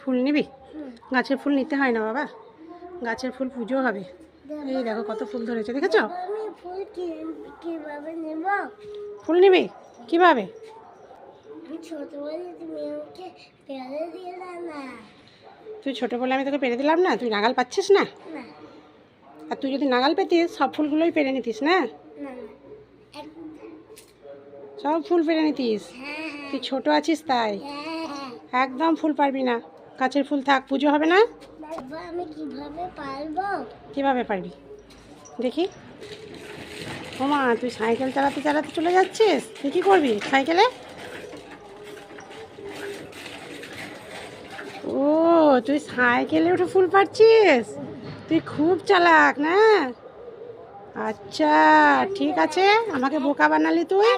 ফুল নিবি? গাছের ফুল নিতে হয় না বাবা, গাছের ফুল পুজো হবে। এই দেখো কত ফুল ধরেছে, দেখেছো? ফুল নিবি কিভাবে? তুই ছোট বলে আমি তোকে পেরে দিলাম না? তুই নাগাল পাচ্ছিস না? আর তুই যদি নাগাল পেতিস সব ফুলগুলোই পেরে নিতিস না? সব ফুল পেরে নিতিস। তুই ছোট আছিস তাই একদম ফুল পারবি না। গাছের ফুল থাক, পুজো হবে না। আমি কিভাবে পারবো? কিভাবে পারবি দেখি? ওমা, তুই সাইকেল চালাতে চালাতে চলে যাচ্ছিস, তুই কী করবি সাইকেলে? ও, তুই সাইকেলে উঠে ফুল পারছিস? তুই খুব চালাক না? আচ্ছা ঠিক আছে, আমাকে বোকা বানালি তুই।